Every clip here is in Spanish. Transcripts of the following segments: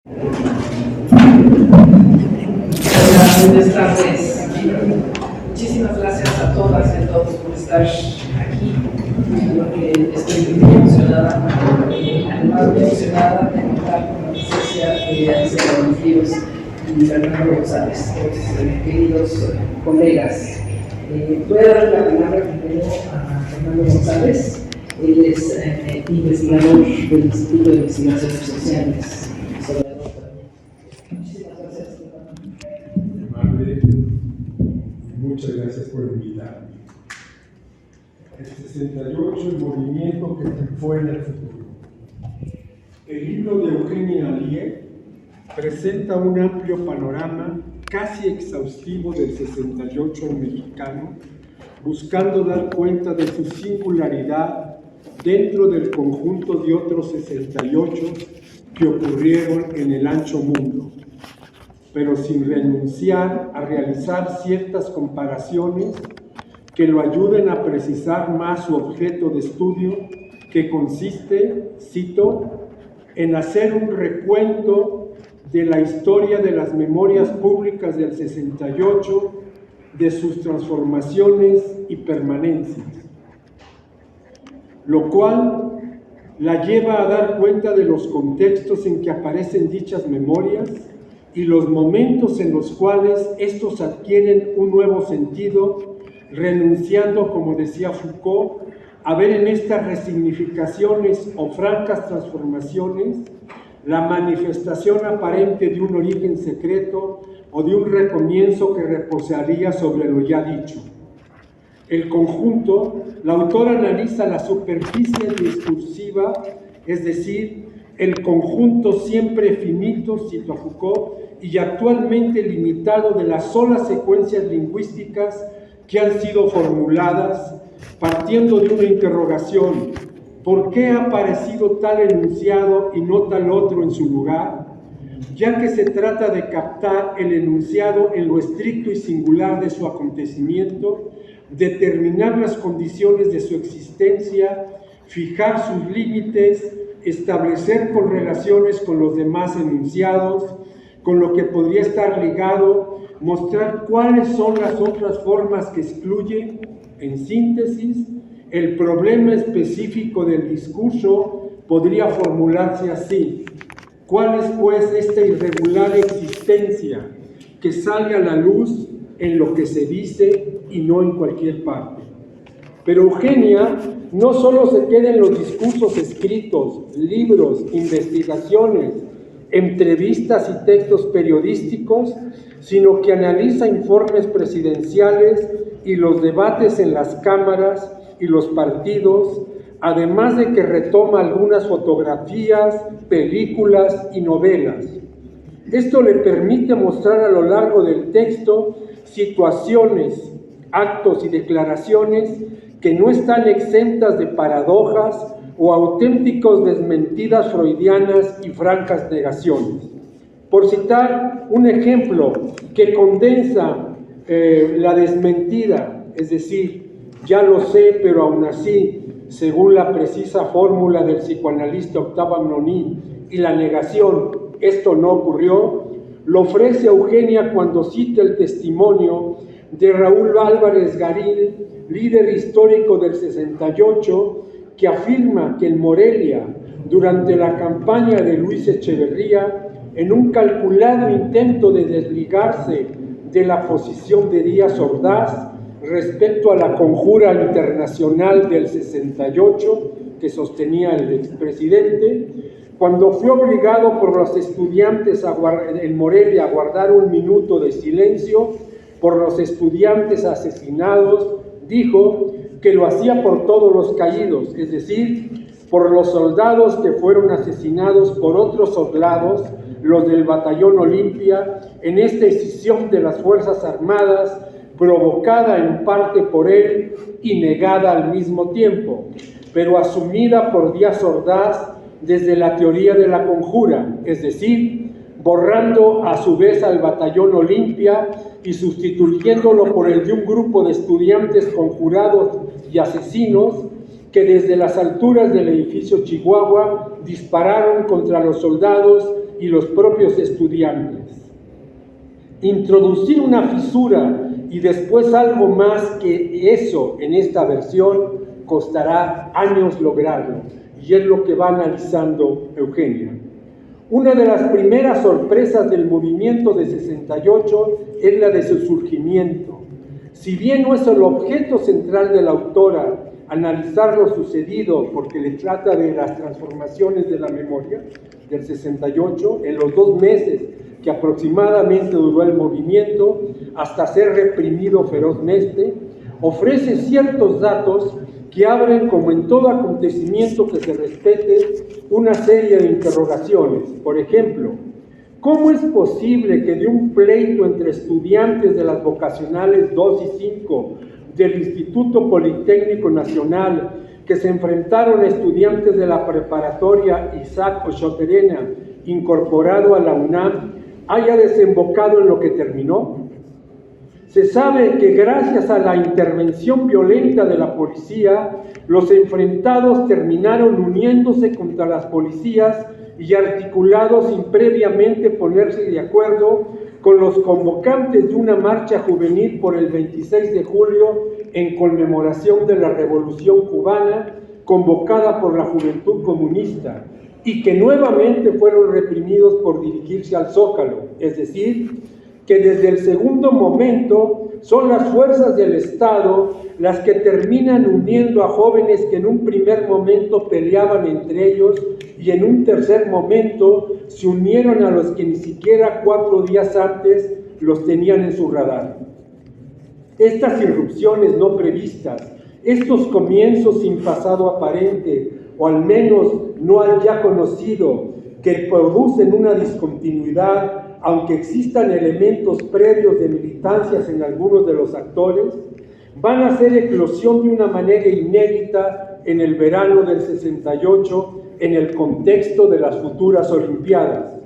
Hola, buenas tardes. Muchísimas gracias a todas y a todos por estar aquí. Creo que estoy muy emocionada, además muy emocionada de contar con la presencia de Alicia Ríos y Fernando González, queridos colegas. Voy a dar la palabra primero a Fernando González. Él es investigador del Instituto de Investigaciones Sociales. Muchísimas gracias. Amable, muchas gracias por invitarme. El 68, el movimiento que triunfó en el futuro. El libro de Eugenia Alier presenta un amplio panorama casi exhaustivo del 68 mexicano, buscando dar cuenta de su singularidad dentro del conjunto de otros 68 que ocurrieron en el ancho mundo, pero sin renunciar a realizar ciertas comparaciones que lo ayuden a precisar más su objeto de estudio, que consiste, cito, en hacer un recuento de la historia de las memorias públicas del 68, de sus transformaciones y permanencias, lo cual la lleva a dar cuenta de los contextos en que aparecen dichas memorias y los momentos en los cuales estos adquieren un nuevo sentido, renunciando, como decía Foucault, a ver en estas resignificaciones o francas transformaciones la manifestación aparente de un origen secreto o de un recomienzo que reposaría sobre lo ya dicho. El conjunto, la autora analiza la superficie discursiva, es decir, el conjunto siempre finito, cito a Foucault, y actualmente limitado de las solas secuencias lingüísticas que han sido formuladas, partiendo de una interrogación: ¿por qué ha aparecido tal enunciado y no tal otro en su lugar? Ya que se trata de captar el enunciado en lo estricto y singular de su acontecimiento, determinar las condiciones de su existencia, fijar sus límites, establecer correlaciones con los demás enunciados, con lo que podría estar ligado, mostrar cuáles son las otras formas que excluye. En síntesis, el problema específico del discurso podría formularse así: ¿cuál es, pues, esta irregular existencia que sale a la luz en lo que se dice y no en cualquier parte? Pero Eugenia no solo se queda en los discursos escritos, libros, investigaciones, entrevistas y textos periodísticos, sino que analiza informes presidenciales y los debates en las cámaras y los partidos, además de que retoma algunas fotografías, películas y novelas. Esto le permite mostrar a lo largo del texto situaciones, actos y declaraciones que no están exentas de paradojas o auténticos desmentidas freudianas y francas negaciones. Por citar un ejemplo que condensa la desmentida, es decir, ya lo sé, pero aún así, según la precisa fórmula del psicoanalista Octave Anoní, y la negación, esto no ocurrió, lo ofrece Eugenia cuando cita el testimonio de Raúl Álvarez Garín, líder histórico del 68, que afirma que en Morelia, durante la campaña de Luis Echeverría, en un calculado intento de desligarse de la posición de Díaz Ordaz respecto a la conjura internacional del 68 que sostenía el expresidente, cuando fue obligado por los estudiantes en Morelia a guardar un minuto de silencio por los estudiantes asesinados, dijo que lo hacía por todos los caídos, es decir, por los soldados que fueron asesinados por otros soldados, los del Batallón Olimpia, en esta escisión de las Fuerzas Armadas, provocada en parte por él y negada al mismo tiempo, pero asumida por Díaz Ordaz desde la teoría de la conjura, es decir, borrando a su vez al Batallón Olimpia y sustituyéndolo por el de un grupo de estudiantes conjurados y asesinos que desde las alturas del edificio Chihuahua dispararon contra los soldados y los propios estudiantes. Introducir una fisura y después algo más que eso en esta versión costará años lograrlo, y es lo que va analizando Eugenia. Una de las primeras sorpresas del movimiento de 68 es la de su surgimiento. Si bien no es el objeto central de la autora analizar lo sucedido, porque le trata de las transformaciones de la memoria del 68 en los 2 meses que aproximadamente duró el movimiento hasta ser reprimido ferozmente, ofrece ciertos datos que abren, como en todo acontecimiento que se respete, una serie de interrogaciones. Por ejemplo, ¿cómo es posible que de un pleito entre estudiantes de las vocacionales 2 y 5 del Instituto Politécnico Nacional, que se enfrentaron a estudiantes de la preparatoria Isaac Ochoterena, incorporado a la UNAM, haya desembocado en lo que terminó? Se sabe que gracias a la intervención violenta de la policía, los enfrentados terminaron uniéndose contra las policías y articulados sin previamente ponerse de acuerdo con los convocantes de una marcha juvenil por el 26 de julio en conmemoración de la Revolución Cubana, convocada por la Juventud Comunista, y que nuevamente fueron reprimidos por dirigirse al Zócalo. Es decir, que desde el segundo momento son las fuerzas del Estado las que terminan uniendo a jóvenes que en un primer momento peleaban entre ellos y en un tercer momento se unieron a los que ni siquiera 4 días antes los tenían en su radar. Estas irrupciones no previstas, estos comienzos sin pasado aparente, o al menos no al ya conocido, que producen una discontinuidad, aunque existan elementos previos de militancias en algunos de los actores, van a hacer eclosión de una manera inédita en el verano del 68 en el contexto de las futuras Olimpiadas.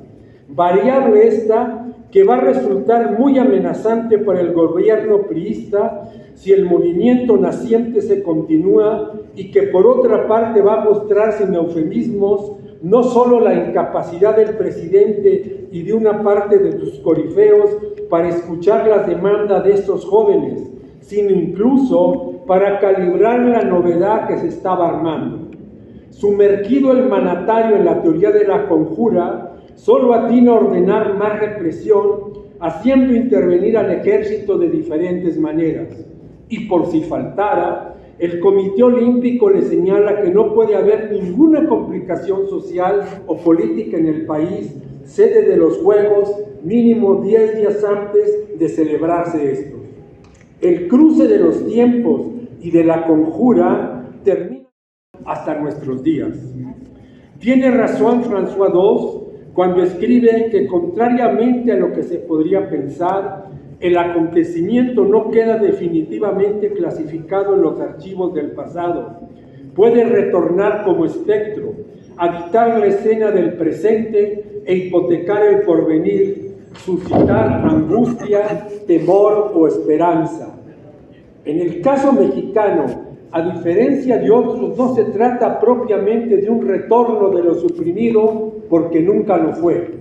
Variable esta que va a resultar muy amenazante para el gobierno priista si el movimiento naciente se continúa, y que por otra parte va a mostrar sin eufemismos no solo la incapacidad del presidente y de una parte de sus corifeos para escuchar las demandas de estos jóvenes, sino incluso para calibrar la novedad que se estaba armando. Sumergido el mandatario en la teoría de la conjura, solo atina a ordenar más represión, haciendo intervenir al ejército de diferentes maneras. Y por si faltara, el Comité Olímpico le señala que no puede haber ninguna complicación social o política en el país, sede de los Juegos, mínimo 10 días antes de celebrarse estos. El cruce de los tiempos y de la conjura termina hasta nuestros días. Tiene razón François Dos cuando escribe que, contrariamente a lo que se podría pensar, el acontecimiento no queda definitivamente clasificado en los archivos del pasado. Puede retornar como espectro, habitar la escena del presente e hipotecar el porvenir, suscitar angustia, temor o esperanza. En el caso mexicano, a diferencia de otros, no se trata propiamente de un retorno de lo suprimido, porque nunca lo fue.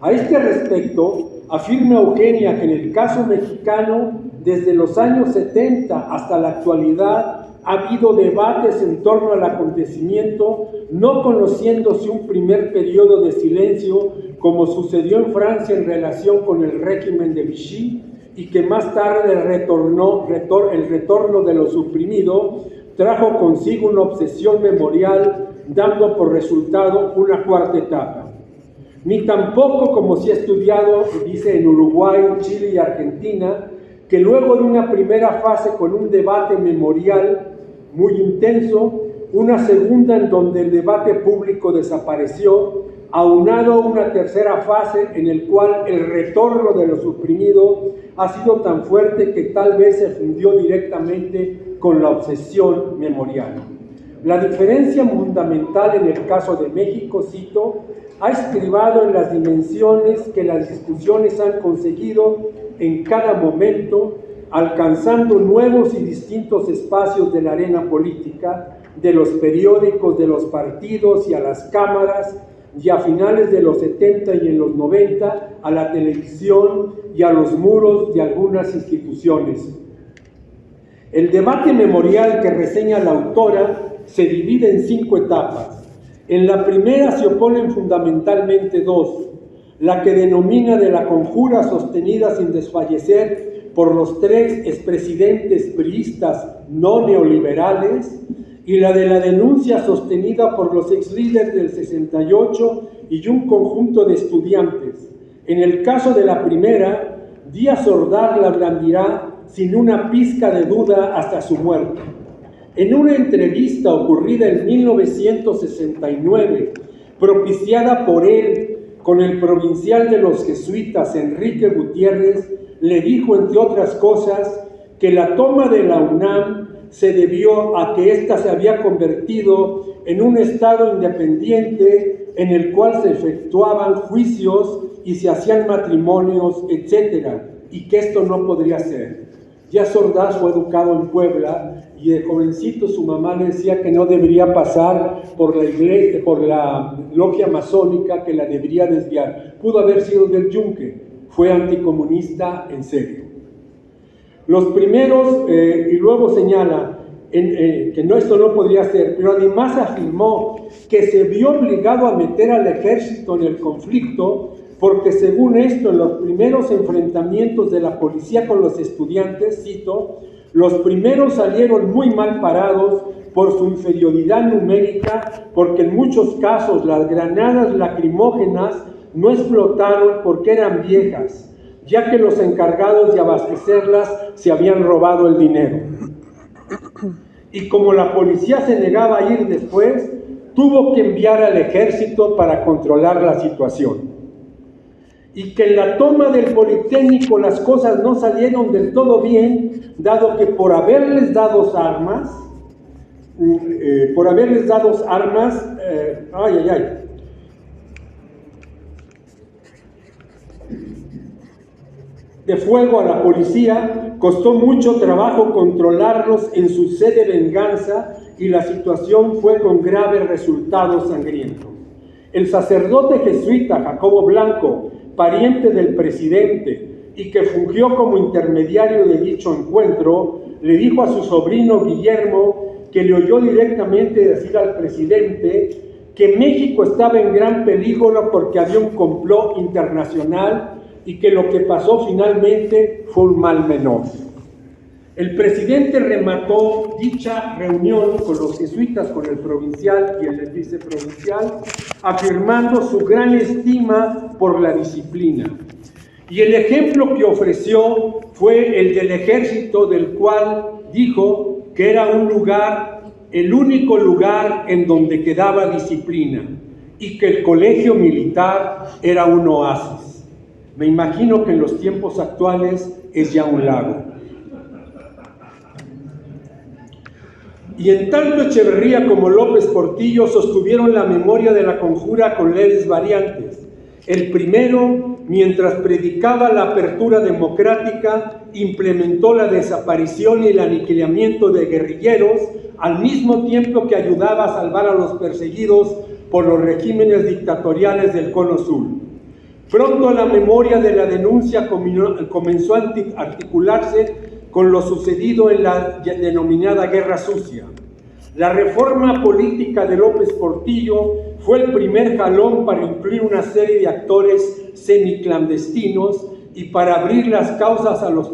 A este respecto, afirma Eugenia que en el caso mexicano, desde los años 70 hasta la actualidad, ha habido debates en torno al acontecimiento, no conociéndose un primer periodo de silencio, como sucedió en Francia en relación con el régimen de Vichy, y que más tarde el retorno de lo suprimido trajo consigo una obsesión memorial, dando por resultado una cuarta etapa. Ni tampoco, como se ha estudiado, dice, en Uruguay, Chile y Argentina, que luego de una primera fase con un debate memorial muy intenso, una segunda en donde el debate público desapareció, aunado a una tercera fase en el cual el retorno de lo suprimido ha sido tan fuerte que tal vez se fundió directamente con la obsesión memorial. La diferencia fundamental en el caso de México, cito, ha estribado en las dimensiones que las discusiones han conseguido en cada momento, alcanzando nuevos y distintos espacios de la arena política, de los periódicos, de los partidos y a las cámaras, y a finales de los 70 y en los 90 a la televisión y a los muros de algunas instituciones. El debate memorial que reseña la autora se divide en 5 etapas. En la primera se oponen fundamentalmente 2, la que denomina de la conjura sostenida sin desfallecer por los 3 expresidentes priistas no neoliberales, y la de la denuncia sostenida por los exlíderes del 68 y un conjunto de estudiantes. En el caso de la primera, Díaz Ordaz la blandirá sin una pizca de duda hasta su muerte. En una entrevista ocurrida en 1969, propiciada por él con el provincial de los jesuitas Enrique Gutiérrez, le dijo, entre otras cosas, que la toma de la UNAM se debió a que ésta se había convertido en un estado independiente en el cual se efectuaban juicios y se hacían matrimonios, etc., y que esto no podría ser. Díaz Ordaz fue educado en Puebla y de jovencito su mamá le decía que no debería pasar por la iglesia, por la logia masónica, que la debería desviar. Pudo haber sido del Yunque, fue anticomunista en serio. Los primeros, y luego señala que esto no podría ser, pero además afirmó que se vio obligado a meter al ejército en el conflicto porque según esto, en los primeros enfrentamientos de la policía con los estudiantes, cito, los primeros salieron muy mal parados por su inferioridad numérica, porque en muchos casos las granadas lacrimógenas no explotaron porque eran viejas, ya que los encargados de abastecerlas se habían robado el dinero. Y como la policía se negaba a ir después, tuvo que enviar al ejército para controlar la situación. Y que en la toma del Politécnico las cosas no salieron del todo bien, dado que por haberles dado armas, de fuego a la policía, costó mucho trabajo controlarlos en su sed de venganza y la situación fue con graves resultados sangrientos. El sacerdote jesuita Jacobo Blanco, pariente del presidente y que fungió como intermediario de dicho encuentro, le dijo a su sobrino Guillermo que le oyó directamente decir al presidente que México estaba en gran peligro porque había un complot internacional y que lo que pasó finalmente fue un mal menor. El presidente remató dicha reunión con los jesuitas, con el provincial y el viceprovincial, afirmando su gran estima por la disciplina. Y el ejemplo que ofreció fue el del ejército, del cual dijo que era un lugar, el único lugar en donde quedaba disciplina, y que el colegio militar era un oasis. Me imagino que en los tiempos actuales es ya un lago. Y en tanto Echeverría como López Portillo sostuvieron la memoria de la conjura con leves variantes. El primero, mientras predicaba la apertura democrática, implementó la desaparición y el aniquilamiento de guerrilleros, al mismo tiempo que ayudaba a salvar a los perseguidos por los regímenes dictatoriales del Cono Sur. Pronto la memoria de la denuncia comenzó a articularse con lo sucedido en la denominada Guerra Sucia. La reforma política de López Portillo fue el primer jalón para incluir una serie de actores semiclandestinos y para abrir las causas a los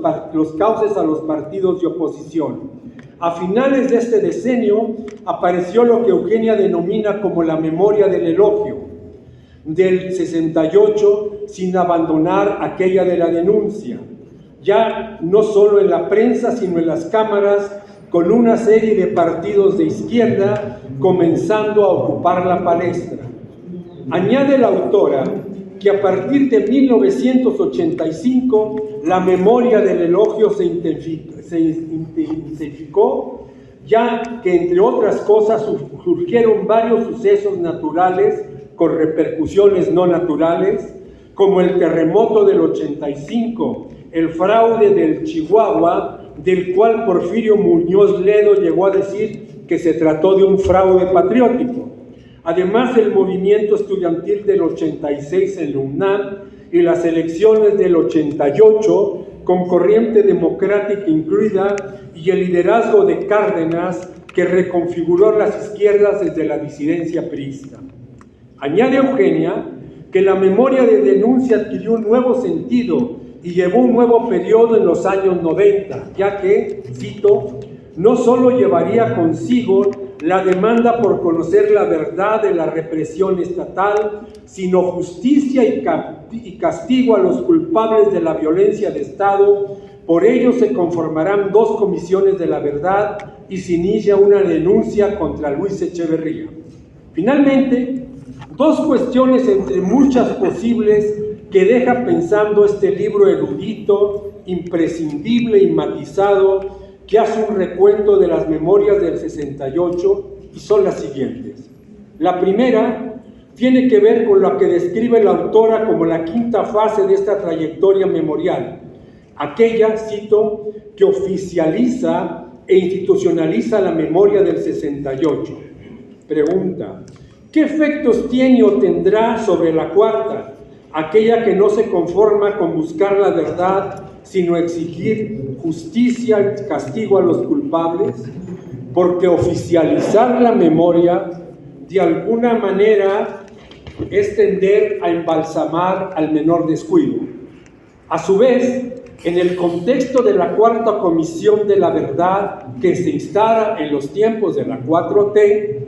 cauces a los partidos de oposición. A finales de este decenio apareció lo que Eugenia denomina como la memoria del elogio del 68, sin abandonar aquella de la denuncia, ya no solo en la prensa, sino en las cámaras, con una serie de partidos de izquierda comenzando a ocupar la palestra. Añade la autora que a partir de 1985 la memoria del elogio se intensificó, ya que entre otras cosas surgieron varios sucesos naturales con repercusiones no naturales, como el terremoto del 85, el fraude del Chihuahua, del cual Porfirio Muñoz Ledo llegó a decir que se trató de un fraude patriótico, Además, el movimiento estudiantil del 86 en la UNAM y las elecciones del 88, con corriente democrática incluida, y el liderazgo de Cárdenas, que reconfiguró las izquierdas desde la disidencia priista. Añade Eugenia que la memoria de denuncia adquirió un nuevo sentido y llevó un nuevo periodo en los años 90, ya que, cito, no solo llevaría consigo la demanda por conocer la verdad de la represión estatal, sino justicia y castigo a los culpables de la violencia de Estado. Por ello se conformarán 2 comisiones de la verdad y se inicia una denuncia contra Luis Echeverría. Finalmente, 2 cuestiones entre muchas posibles que deja pensando este libro erudito, imprescindible y matizado, que hace un recuento de las memorias del 68, y son las siguientes. La primera tiene que ver con lo que describe la autora como la 5ª fase de esta trayectoria memorial, aquella, cito, que oficializa e institucionaliza la memoria del 68. Pregunta: ¿qué efectos tiene o tendrá sobre la 4ª, aquella que no se conforma con buscar la verdad, sino exigir justicia y castigo a los culpables? Porque oficializar la memoria, de alguna manera, es tender a embalsamar al menor descuido. A su vez, en el contexto de la 4ª Comisión de la Verdad, que se instala en los tiempos de la 4T,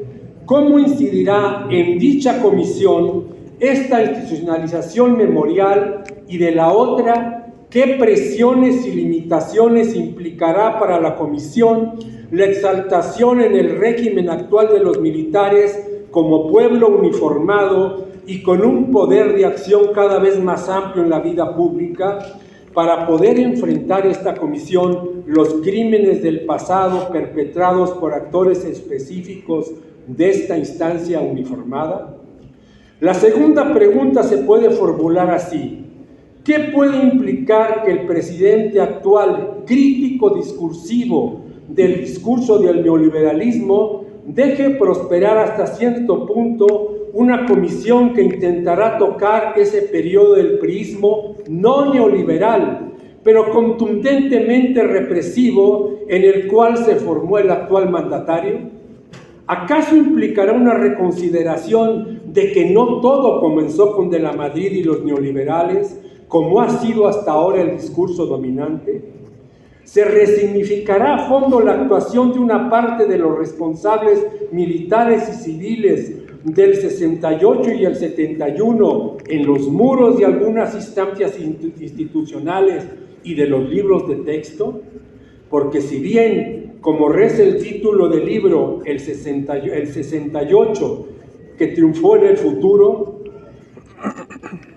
¿cómo incidirá en dicha comisión esta institucionalización memorial? Y de la otra, ¿qué presiones y limitaciones implicará para la comisión la exaltación en el régimen actual de los militares como pueblo uniformado y con un poder de acción cada vez más amplio en la vida pública? Para poder enfrentar esta comisión los crímenes del pasado perpetrados por actores específicos de esta instancia uniformada? La segunda pregunta se puede formular así: ¿qué puede implicar que el presidente actual, crítico discursivo del discurso del neoliberalismo, deje prosperar hasta cierto punto una comisión que intentará tocar ese periodo del priismo no neoliberal, pero contundentemente represivo, en el cual se formó el actual mandatario? ¿Acaso implicará una reconsideración de que no todo comenzó con De la Madrid y los neoliberales, como ha sido hasta ahora el discurso dominante? ¿Se resignificará a fondo la actuación de una parte de los responsables militares y civiles del 68 y el 71 en los muros de algunas instancias institucionales y de los libros de texto? Porque si bien, como reza el título del libro, el 68 que triunfó en el futuro,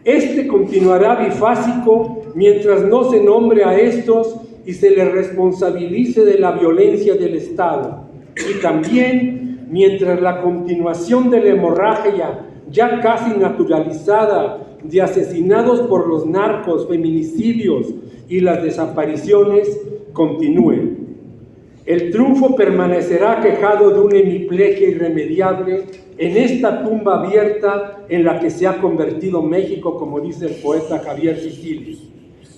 este continuará bifásico mientras no se nombre a estos y se les responsabilice de la violencia del Estado, y también mientras la continuación de la hemorragia ya casi naturalizada de asesinados por los narcos, feminicidios y las desapariciones continúe. El triunfo permanecerá quejado de una hemiplegia irremediable en esta tumba abierta en la que se ha convertido México, como dice el poeta Javier Sicilia.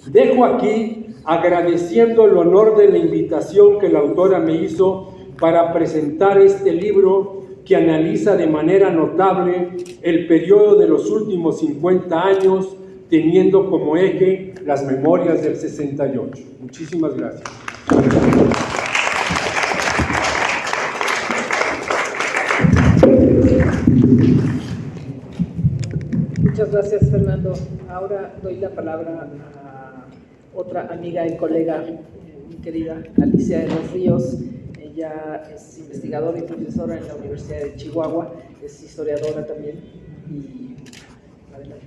Dejo aquí agradeciendo el honor de la invitación que la autora me hizo para presentar este libro que analiza de manera notable el periodo de los últimos 50 años, teniendo como eje las memorias del 68. Muchísimas gracias. Muchas gracias, Fernando. Ahora doy la palabra a otra amiga y colega, mi querida Alicia de los Ríos. Ella es investigadora y profesora en la Universidad de Chihuahua, es historiadora también. Y adelante.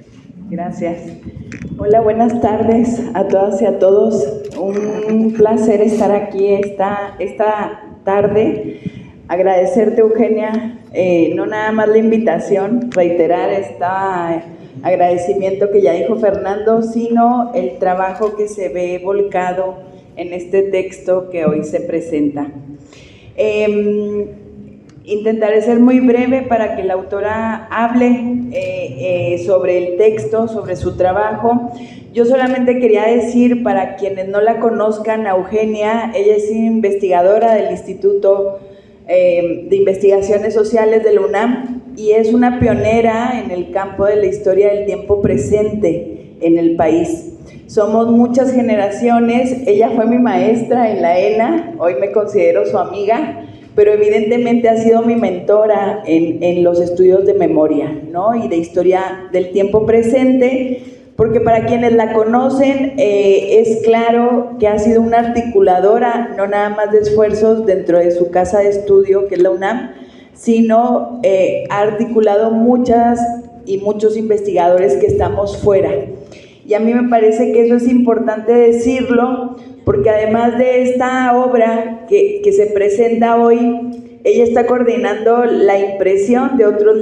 Gracias. Hola, buenas tardes a todas y a todos. Un placer estar aquí esta tarde. Agradecerte, Eugenia, no nada más la invitación, reiterar este agradecimiento que ya dijo Fernando, sino el trabajo que se ve volcado en este texto que hoy se presenta. Intentaré ser muy breve para que la autora hable sobre el texto, sobre su trabajo. Yo solamente quería decir, para quienes no la conozcan, a Eugenia, ella es investigadora del Instituto de Investigaciones Sociales de la UNAM y es una pionera en el campo de la historia del tiempo presente en el país. Somos muchas generaciones, ella fue mi maestra en la ENA, hoy me considero su amiga, pero evidentemente ha sido mi mentora en los estudios de memoria, ¿no? Y de historia del tiempo presente, porque para quienes la conocen es claro que ha sido una articuladora, no nada más de esfuerzos dentro de su casa de estudio, que es la UNAM, sino ha articulado muchas y muchos investigadores que estamos fuera. Y a mí me parece que eso es importante decirlo, porque además de esta obra que se presenta hoy, ella está coordinando la impresión de otro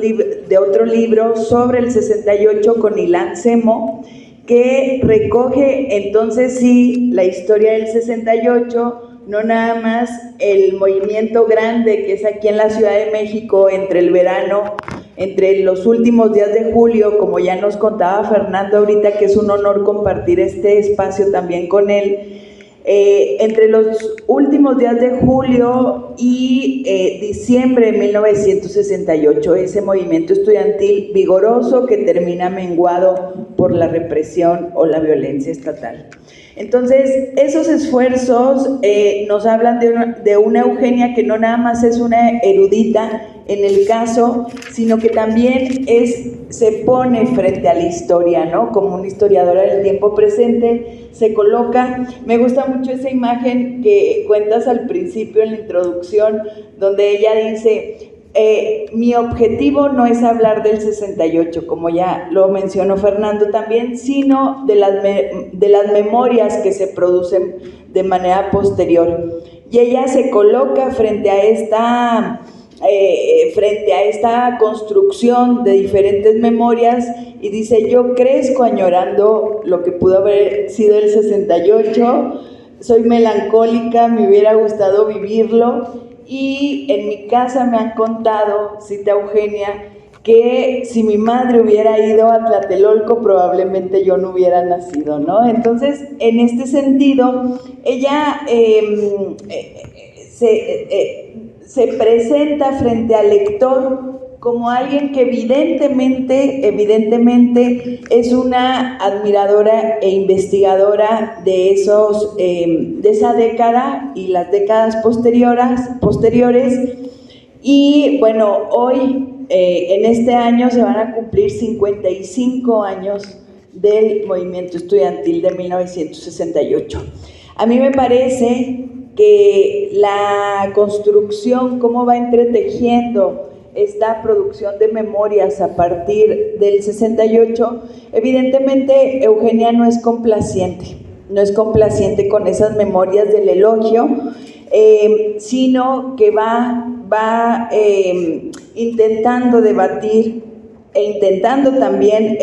libro sobre el 68 con Ilan Semo, que recoge entonces sí la historia del 68, no nada más el movimiento grande que es aquí en la Ciudad de México entre el verano, entre los últimos días de julio, como ya nos contaba Fernando ahorita, que es un honor compartir este espacio también con él, entre los últimos días de julio y diciembre de 1968, ese movimiento estudiantil vigoroso que termina menguado por la represión o la violencia estatal. Entonces, esos esfuerzos nos hablan de una Eugenia que no nada más es una erudita en el caso, sino que también se pone frente a la historia, ¿no? Como una historiadora del tiempo presente, se coloca. Me gusta mucho esa imagen que cuentas al principio en la introducción, donde ella dice: mi objetivo no es hablar del 68, como ya lo mencionó Fernando también, sino de las memorias que se producen de manera posterior. Y ella se coloca frente a esta construcción de diferentes memorias y dice: yo crezco añorando lo que pudo haber sido el 68, soy melancólica, me hubiera gustado vivirlo. Y en mi casa me han contado, cita Eugenia, que si mi madre hubiera ido a Tlatelolco, probablemente yo no hubiera nacido, ¿no? Entonces, en este sentido, ella se presenta frente al lector como alguien que evidentemente es una admiradora e investigadora de esa década y las décadas posteriores. Y bueno, hoy en este año se van a cumplir 55 años del movimiento estudiantil de 1968. A mí me parece que la construcción, cómo va entretejiendo esta producción de memorias a partir del 68, evidentemente Eugenia no es complaciente con esas memorias del elogio, sino que va intentando debatir e intentando también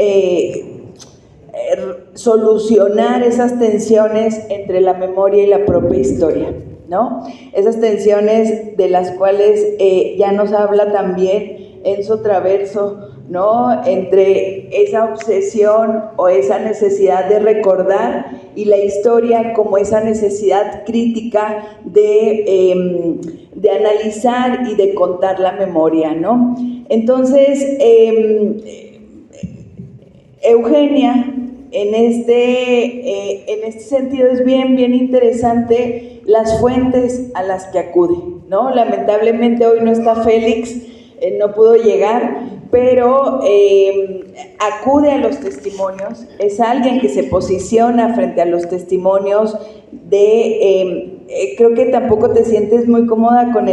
solucionar esas tensiones entre la memoria y la propia historia, ¿no? Esas tensiones de las cuales ya nos habla también Enzo Traverso, ¿no? Entre esa obsesión o esa necesidad de recordar y la historia como esa necesidad crítica de analizar y de contar la memoria, ¿no? Entonces, Eugenia, en este sentido es bien interesante las fuentes a las que acude, ¿no? Lamentablemente hoy no está Félix, no pudo llegar, pero acude a los testimonios, es alguien que se posiciona frente a los testimonios creo que tampoco te sientes muy cómoda con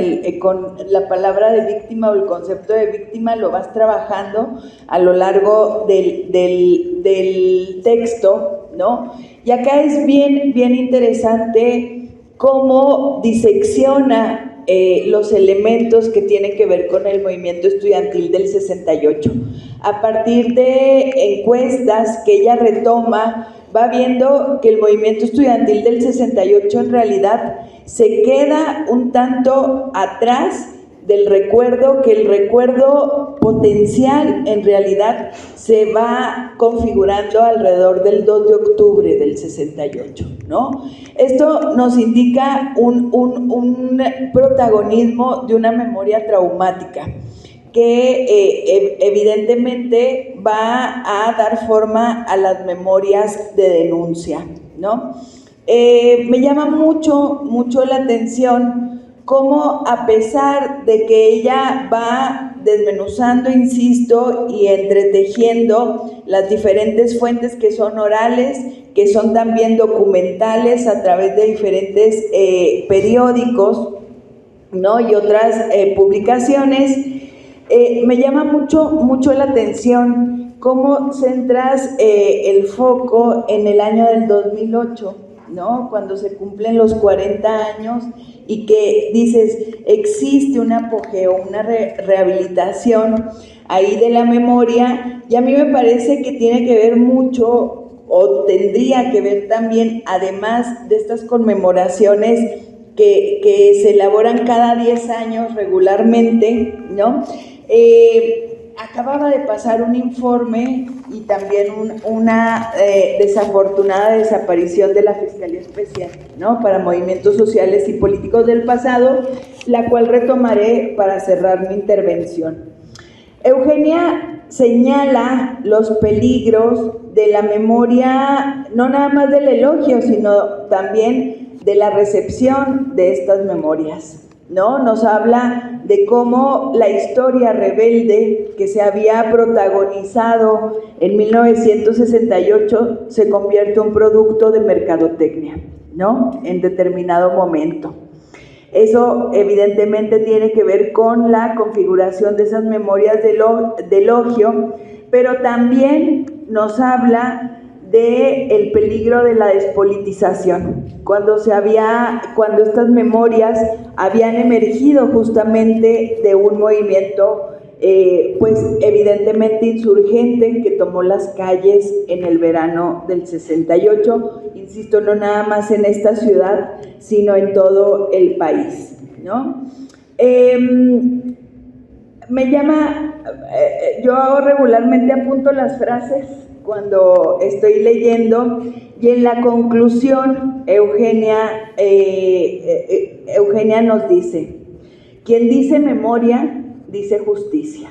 la palabra de víctima o el concepto de víctima, lo vas trabajando a lo largo del texto, ¿no? Y acá es bien interesante cómo disecciona los elementos que tienen que ver con el movimiento estudiantil del 68. A partir de encuestas que ella retoma, va viendo que el movimiento estudiantil del 68 en realidad se queda un tanto atrás del recuerdo, que el recuerdo potencial en realidad se va configurando alrededor del 2 de octubre del 68, ¿no? Esto nos indica un protagonismo de una memoria traumática que evidentemente va a dar forma a las memorias de denuncia, ¿no? Me llama mucho la atención cómo, a pesar de que ella va desmenuzando, insisto, y entretejiendo las diferentes fuentes que son orales, que son también documentales a través de diferentes periódicos, ¿no? Y otras publicaciones, me llama mucho la atención cómo centras el foco en el año del 2008, ¿no? Cuando se cumplen los 40 años y que dices, existe un apogeo, una rehabilitación ahí de la memoria, y a mí me parece que tiene que ver mucho, o tendría que ver también, además de estas conmemoraciones que se elaboran cada 10 años regularmente, ¿no? Acababa de pasar un informe y también una desafortunada desaparición de la Fiscalía Especial, ¿no?, para movimientos sociales y políticos del pasado, la cual retomaré para cerrar mi intervención. Eugenia señala los peligros de la memoria, no nada más del elogio, sino también de la recepción de estas memorias, ¿no? Nos habla de cómo la historia rebelde que se había protagonizado en 1968 se convierte en un producto de mercadotecnia, ¿no?, en determinado momento. Eso evidentemente tiene que ver con la configuración de esas memorias de elogio, pero también nos habla del peligro de la despolitización, cuando estas memorias habían emergido justamente de un movimiento pues evidentemente insurgente que tomó las calles en el verano del 68, insisto, no nada más en esta ciudad, sino en todo el país, ¿no? Yo regularmente apunto las frases cuando estoy leyendo, y en la conclusión Eugenia nos dice: quien dice memoria, dice justicia.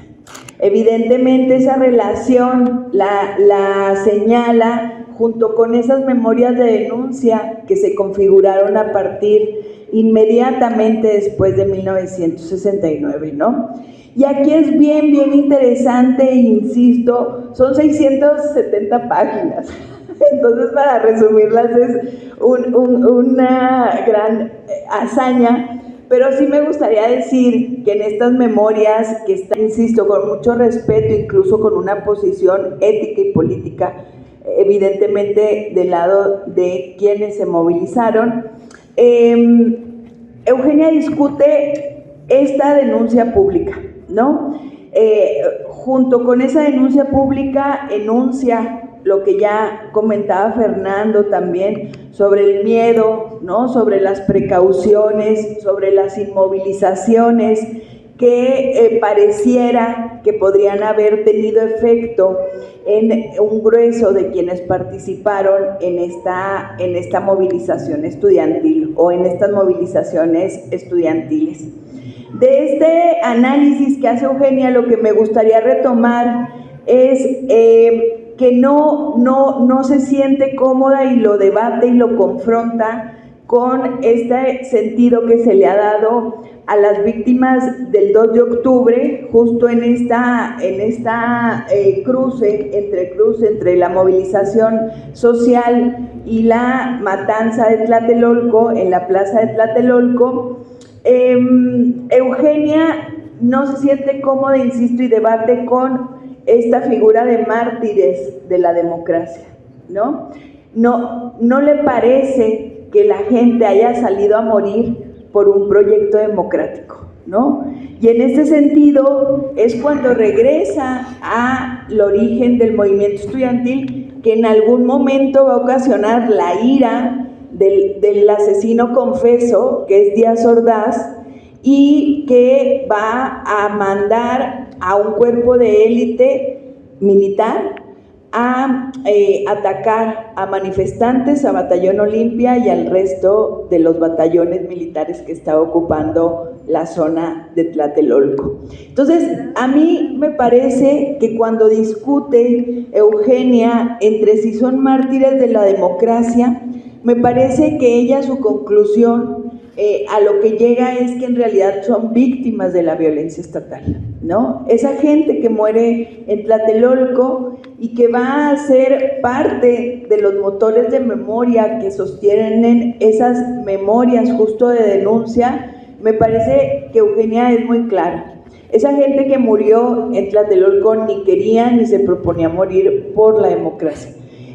Evidentemente esa relación la señala junto con esas memorias de denuncia que se configuraron a partir inmediatamente después de 1969, ¿no? Y aquí es bien interesante, e insisto, son 670 páginas. Entonces, para resumirlas es una gran hazaña, pero sí me gustaría decir que en estas memorias, que están, insisto, con mucho respeto, incluso con una posición ética y política, evidentemente del lado de quienes se movilizaron, Eugenia discute esta denuncia pública, ¿no? Junto con esa denuncia pública enuncia lo que ya comentaba Fernando también sobre el miedo, ¿no?, sobre las precauciones, sobre las inmovilizaciones que pareciera que podrían haber tenido efecto en un grueso de quienes participaron en esta movilización estudiantil o en estas movilizaciones estudiantiles. De este análisis que hace Eugenia, lo que me gustaría retomar es que no se siente cómoda y lo debate y lo confronta con este sentido que se le ha dado a las víctimas del 2 de octubre, justo en esta cruce entre la movilización social y la matanza de Tlatelolco, en la plaza de Tlatelolco. Eugenia no se siente cómoda, insisto, y debate con esta figura de mártires de la democracia, ¿no? No le parece que la gente haya salido a morir por un proyecto democrático, ¿no? Y en este sentido es cuando regresa al origen del movimiento estudiantil, que en algún momento va a ocasionar la ira del asesino confeso, que es Díaz Ordaz, y que va a mandar a un cuerpo de élite militar a atacar a manifestantes, a Batallón Olimpia y al resto de los batallones militares que está ocupando la zona de Tlatelolco. Entonces, a mí me parece que cuando discute Eugenia entre si son mártires de la democracia, me parece que ella, su conclusión a lo que llega es que en realidad son víctimas de la violencia estatal, ¿no? Esa gente que muere en Tlatelolco y que va a ser parte de los motores de memoria que sostienen esas memorias justo de denuncia, me parece que Eugenia es muy clara. Esa gente que murió en Tlatelolco ni quería ni se proponía morir por la democracia.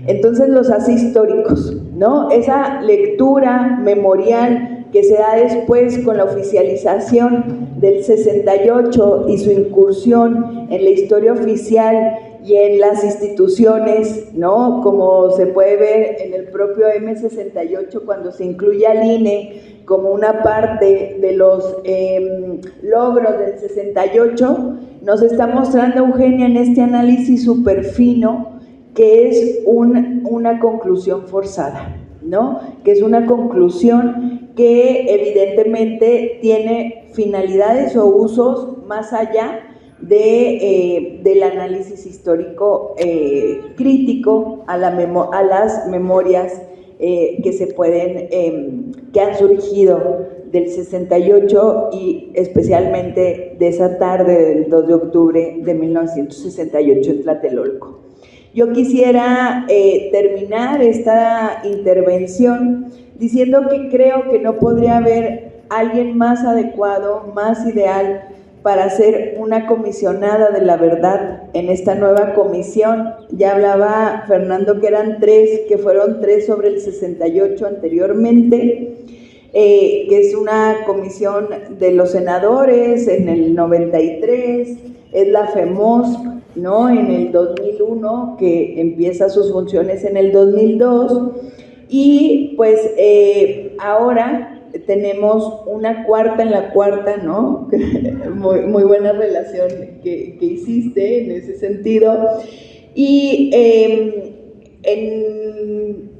Entonces los hace históricos, ¿no? Esa lectura memorial que se da después con la oficialización del 68 y su incursión en la historia oficial y en las instituciones, ¿no? Como se puede ver en el propio M68 cuando se incluye al INE como una parte de los logros del 68, nos está mostrando Eugenia en este análisis súper fino que es una conclusión forzada, ¿no? Que es una conclusión que evidentemente tiene finalidades o usos más allá del análisis histórico crítico a las memorias que se pueden, que han surgido del 68 y especialmente de esa tarde del 2 de octubre de 1968 en Tlatelolco. Yo quisiera terminar esta intervención diciendo que creo que no podría haber alguien más adecuado, más ideal para ser una comisionada de la verdad en esta nueva comisión. Ya hablaba Fernando que eran 3, que fueron 3 sobre el 68 anteriormente, que es una comisión de los senadores en el 93, es la FEMOSC, ¿no? En el 2001, que empieza sus funciones en el 2002, y pues ahora tenemos una cuarta en la cuarta, ¿no? Muy buena relación que hiciste en ese sentido. Y en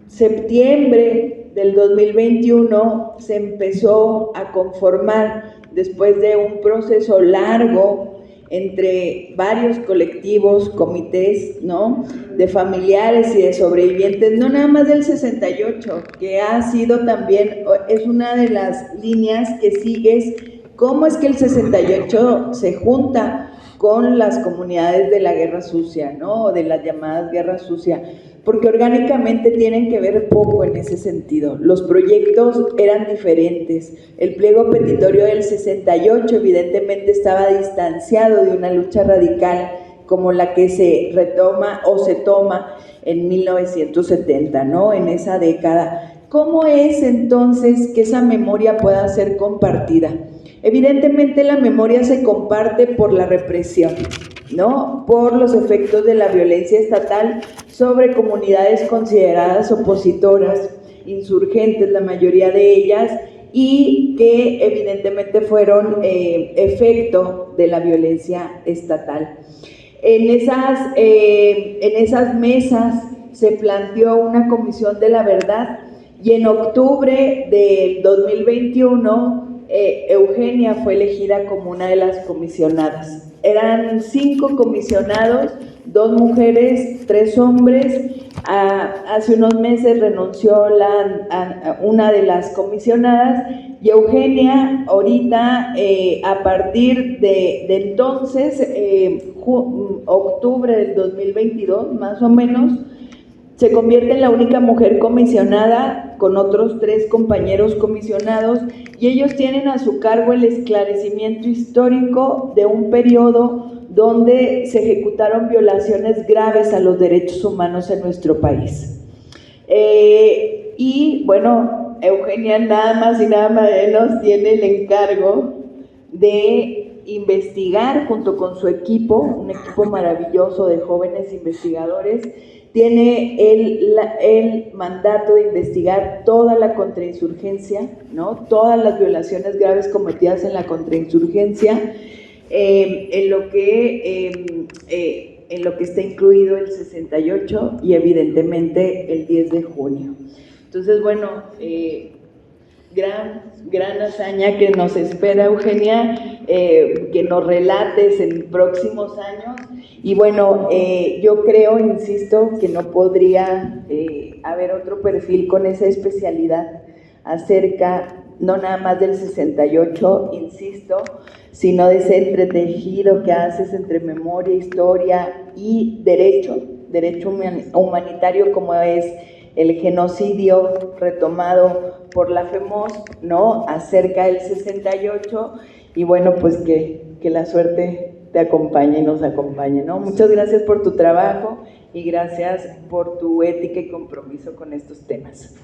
septiembre del 2021 se empezó a conformar, después de un proceso largo entre varios colectivos, comités, ¿no?, de familiares y de sobrevivientes, no nada más del 68, que ha sido también, es una de las líneas que sigues, cómo es que el 68 se junta con las comunidades de la guerra sucia, ¿no?, o de las llamadas guerra sucia, porque orgánicamente tienen que ver poco en ese sentido. Los proyectos eran diferentes. El pliego petitorio del 68 evidentemente estaba distanciado de una lucha radical como la que se retoma o se toma en 1970, ¿no?, en esa década. ¿Cómo es entonces que esa memoria pueda ser compartida? Evidentemente la memoria se comparte por la represión, ¿no?, por los efectos de la violencia estatal sobre comunidades consideradas opositoras, insurgentes, la mayoría de ellas, y que evidentemente fueron efecto de la violencia estatal. En esas mesas se planteó una comisión de la verdad y en octubre del 2021 Eugenia fue elegida como una de las comisionadas. Eran 5 comisionados, 2 mujeres, 3 hombres. Hace unos meses renunció una de las comisionadas y Eugenia ahorita, a partir de entonces, octubre del 2022 más o menos, se convierte en la única mujer comisionada con otros 3 compañeros comisionados y ellos tienen a su cargo el esclarecimiento histórico de un periodo donde se ejecutaron violaciones graves a los derechos humanos en nuestro país. Y bueno, Eugenia nada más y nada menos tiene el encargo de investigar junto con su equipo, un equipo maravilloso de jóvenes investigadores, tiene el mandato de investigar toda la contrainsurgencia, ¿no? Todas las violaciones graves cometidas en la contrainsurgencia, en lo que está incluido el 68 y evidentemente el 10 de junio. Entonces, bueno, gran hazaña que nos espera, Eugenia, que nos relates en próximos años. Y bueno, yo creo, insisto, que no podría haber otro perfil con esa especialidad acerca, no nada más del 68, insisto, sino de ese entretejido que haces entre memoria, historia y derecho humanitario, como es el genocidio retomado por la FEMOS, ¿no?, acerca del 68, y bueno, pues que la suerte te acompañe y nos acompañe, ¿no? Muchas gracias por tu trabajo y gracias por tu ética y compromiso con estos temas.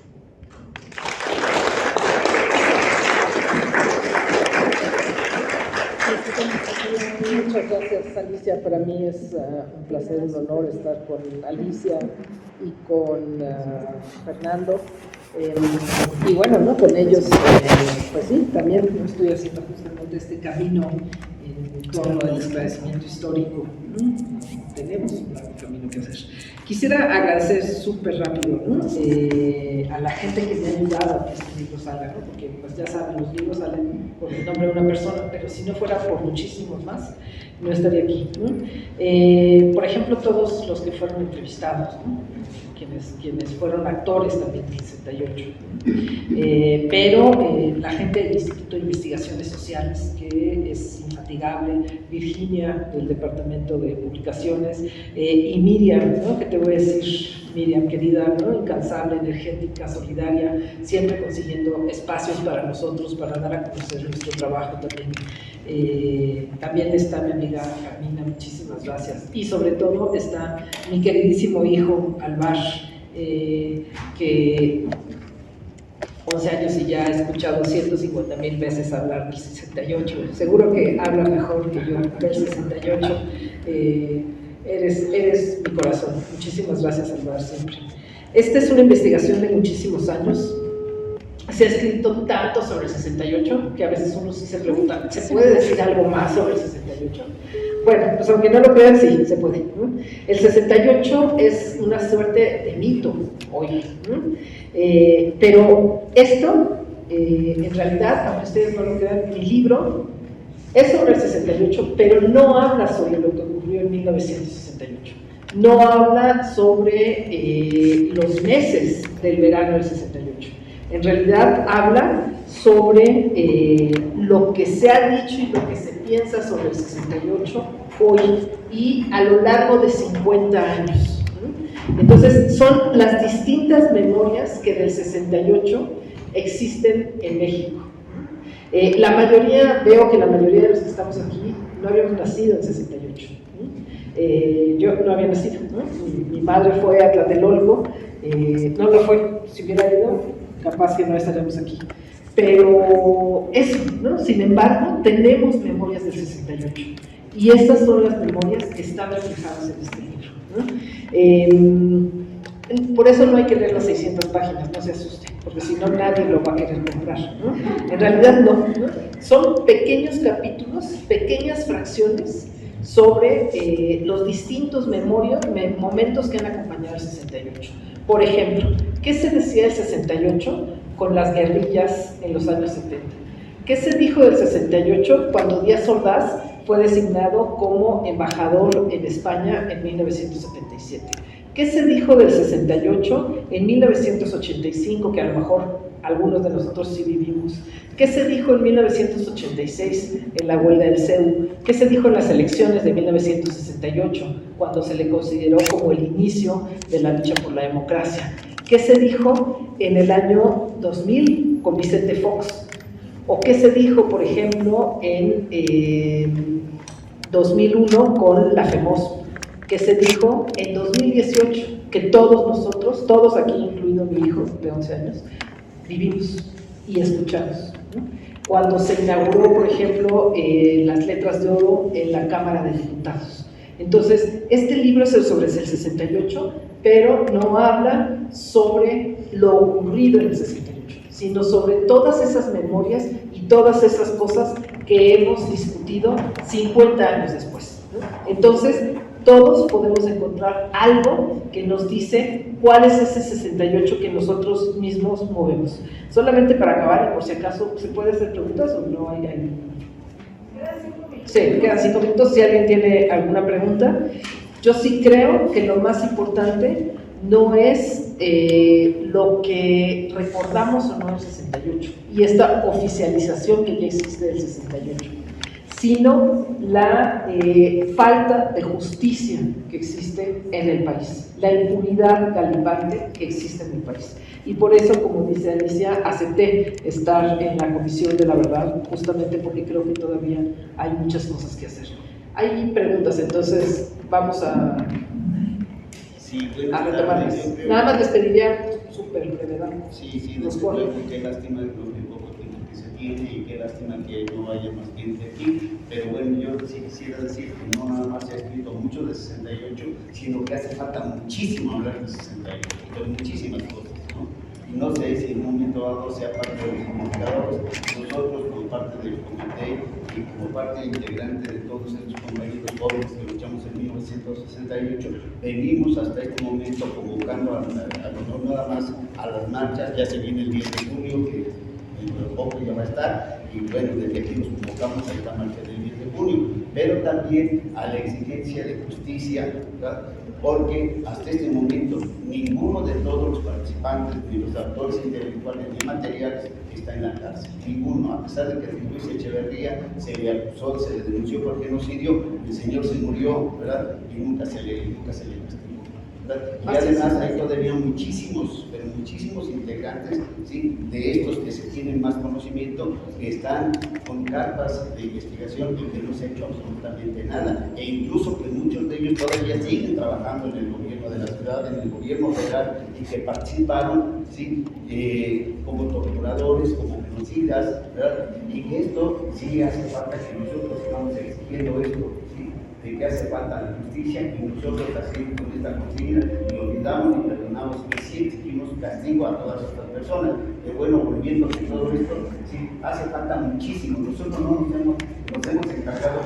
Muchas gracias, Alicia. Para mí es un placer, un honor estar con Alicia y con Fernando. Y bueno, ¿no?, con ellos, pues sí, también estoy haciendo justamente este camino en torno al esclarecimiento histórico. Tenemos un largo camino que hacer. Quisiera agradecer súper rápido, ¿no?, a la gente que me ha ayudado a que estos libros salgan, ¿no?, porque pues ya saben, los libros salen por el nombre de una persona, pero si no fuera por muchísimos más, no estaría aquí, ¿no? Por ejemplo, todos los que fueron entrevistados, ¿no?, quienes fueron actores también del 68, pero la gente del Instituto de Investigaciones Sociales, que es infatigable, Virginia del Departamento de Publicaciones, y Miriam, ¿no?, que te voy a decir, Miriam querida, ¿no?, incansable, energética, solidaria, siempre consiguiendo espacios para nosotros, para dar a conocer nuestro trabajo también. También está mi amiga Carmina, muchísimas gracias, y sobre todo está mi queridísimo hijo Alvar, que 11 años y ya he escuchado 150,000 veces hablar del 68, seguro que habla mejor que yo del 68. Eres mi corazón. Muchísimas gracias, Alvar, siempre. Esta es una investigación de muchísimos años. Se ha escrito tanto sobre el 68 que a veces uno sí se pregunta, ¿se puede decir algo más sobre el 68? Bueno, pues aunque no lo crean, sí, se puede, ¿no? El 68 es una suerte de mito hoy, ¿no? Pero esto, en realidad, aunque ustedes no lo crean, mi libro es sobre el 68, pero no habla sobre lo que ocurrió en 1968. No habla sobre los meses del verano del 68. En realidad habla sobre lo que se ha dicho y lo que se piensa sobre el 68 hoy y a lo largo de 50 años. Entonces, son las distintas memorias que del 68 existen en México. La mayoría, veo que la mayoría de los que estamos aquí no habíamos nacido en 68. Yo no había nacido, ¿no? Mi madre fue a Tlatelolco, no lo fue, si hubiera ido, capaz que no estaríamos aquí. Pero eso, ¿no? Sin embargo, tenemos memorias del 68. Y estas son las memorias que están reflejadas en este libro, ¿no? Por eso no hay que leer las 600 páginas, no se asusten, porque si no nadie lo va a querer comprar, ¿no? En realidad no, ¿no? Son pequeños capítulos, pequeñas fracciones sobre los distintos momentos que han acompañado el 68. Por ejemplo, ¿qué se decía del 68 con las guerrillas en los años 70? ¿Qué se dijo del 68 cuando Díaz Ordaz fue designado como embajador en España en 1977? ¿Qué se dijo del 68 en 1985, que a lo mejor algunos de nosotros sí vivimos? ¿Qué se dijo en 1986 en la huelga del CEU? ¿Qué se dijo en las elecciones de 1968, cuando se le consideró como el inicio de la lucha por la democracia? ¿Qué se dijo en el año 2000 con Vicente Fox? ¿O qué se dijo, por ejemplo, en 2001 con la FEMOS? ¿Qué se dijo en 2018? Que todos nosotros, todos aquí, incluido mi hijo de 11 años, vivimos y escuchamos, ¿no? Cuando se inauguró, por ejemplo, las letras de oro en la Cámara de Diputados. Entonces, este libro es sobre el 68, pero no habla sobre lo ocurrido en el 68, sino sobre todas esas memorias y todas esas cosas que hemos discutido 50 años después, ¿no? Entonces, todos podemos encontrar algo que nos dice cuál es ese 68 que nosotros mismos movemos. Solamente para acabar, y por si acaso, ¿se puede hacer preguntas o no hay ahí? Sí, quedan 5 minutos. Si alguien tiene alguna pregunta, yo sí creo que lo más importante no es lo que recordamos o no del 68 y esta oficialización que ya existe del 68, sino la falta de justicia que existe en el país, la impunidad galopante que existe en el país. Y por eso, como dice Alicia, acepté estar en la Comisión de la Verdad, justamente porque creo que todavía hay muchas cosas que hacer. Hay preguntas, entonces vamos a retomarlas. Nada más les pediría súper brevedad. Sí, desde luego, qué lástima el poco tiempo que se tiene y qué lástima que no haya más gente aquí, pero bueno, yo sí quisiera decir que no nada más se ha escrito mucho de 68, sino que hace falta muchísimo hablar de 68, de muchísimas cosas, ¿no? Y no sé si en un momento dado sea parte de los investigadores, nosotros como parte del comité y como parte integrante de todos estos compañeros jóvenes que luchamos en 1968, venimos hasta este momento convocando no nada más a las marchas. Ya se viene el 10 de junio, que dentro de poco ya va a estar, y bueno, desde aquí nos convocamos a esta marcha del 10 de junio, pero también a la exigencia de justicia, ¿verdad? Porque hasta este momento ninguno de todos los participantes, ni los autores intelectuales ni materiales, está en la cárcel. Ninguno, a pesar de que a Luis Echeverría se le acusó, se le denunció por genocidio, el señor se murió, ¿verdad? Y nunca se le castigó. Y además hay todavía muchísimos, pero muchísimos integrantes, ¿sí?, de estos que se tienen más conocimiento, que están con carpas de investigación y que no se ha hecho absolutamente nada, e incluso que muchos de ellos todavía siguen trabajando en el gobierno de la ciudad, en el gobierno federal, y que participaron, ¿sí?, como torturadores, como genocidas, ¿verdad? Y que esto sí hace falta que nosotros estamos exigiendo esto, ¿sí?, de que hace falta la justicia, y nosotros así con esta consigna y olvidamos y perdonamos, y sí exigimos castigo a todas estas personas. Pero bueno, volviendo a todo esto, sí, hace falta muchísimo. Nosotros no nos hemos encargado,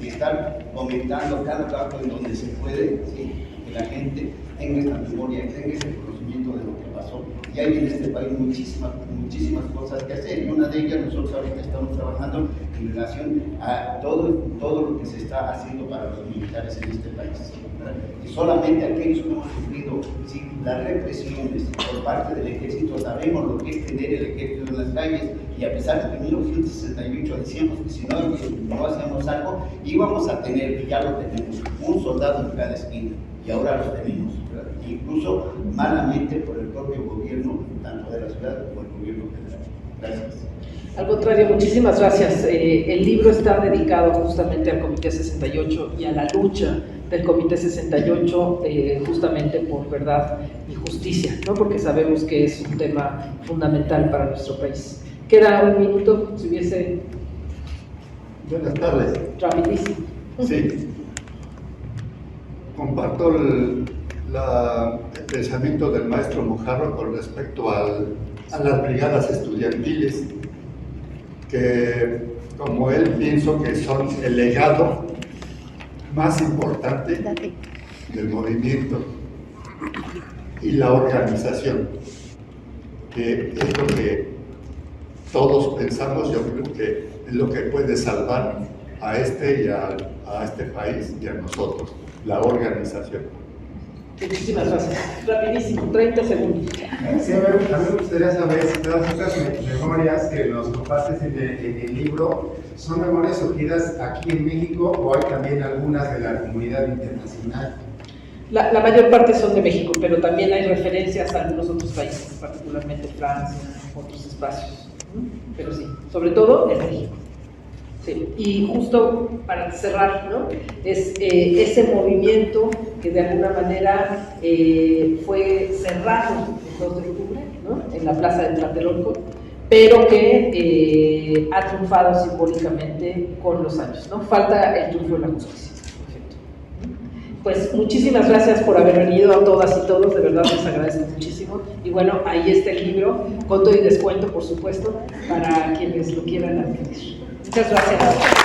de estar comentando cada caso en donde se puede, sí, que la gente tenga esta memoria, tenga ese conocimiento de lo que pasó. Y hay en este país muchísimas cosas que hacer, y una de ellas nosotros ahorita estamos trabajando en relación a todo lo que se está haciendo para los militares en este país, ¿verdad? Y solamente aquellos que hemos sufrido, ¿sí?, las represiones por parte del ejército, sabemos lo que es tener el ejército en las calles, y a pesar de que en 1968 decíamos que si no hacíamos algo, íbamos a tener, y ya lo tenemos, un soldado en cada esquina, y ahora lo tenemos, ¿verdad? Incluso malamente por el propio gobierno, tanto de la ciudad como el gobierno federal. Gracias. Al contrario, muchísimas gracias. El libro está dedicado justamente al Comité 68 y a la lucha del Comité 68, justamente por verdad y justicia, ¿no? Porque sabemos que es un tema fundamental para nuestro país. Queda un minuto, si hubiese... Buenas tardes. Rapidísimo. Sí. Comparto el pensamiento del maestro Mojarro con respecto a las brigadas estudiantiles, que como él pienso que son el legado más importante del movimiento y la organización, que es lo que todos pensamos. Yo creo que es lo que puede salvar a este y a este país y a nosotros, la organización. Muchísimas gracias. Rapidísimo, 30 segundos. Sí, a mí me gustaría saber si todas estas memorias que nos compartes en el libro son memorias surgidas aquí en México, o hay también algunas de la comunidad internacional. La mayor parte son de México, pero también hay referencias a algunos otros países, particularmente Francia, otros espacios, ¿no? Pero sí, sobre todo en México. Sí. Y justo para cerrar, ¿no?, es ese movimiento que de alguna manera fue cerrado el 2 de octubre, ¿no?, en la plaza de Tlatelolco, pero que ha triunfado simbólicamente con los años, ¿no? Falta el triunfo de la justicia, perfecto. pues muchísimas gracias por haber venido a todas y todos, de verdad les agradezco muchísimo. Y bueno, ahí está el libro, con todo y descuento, por supuesto, para quienes lo quieran adquirir. Muchas gracias.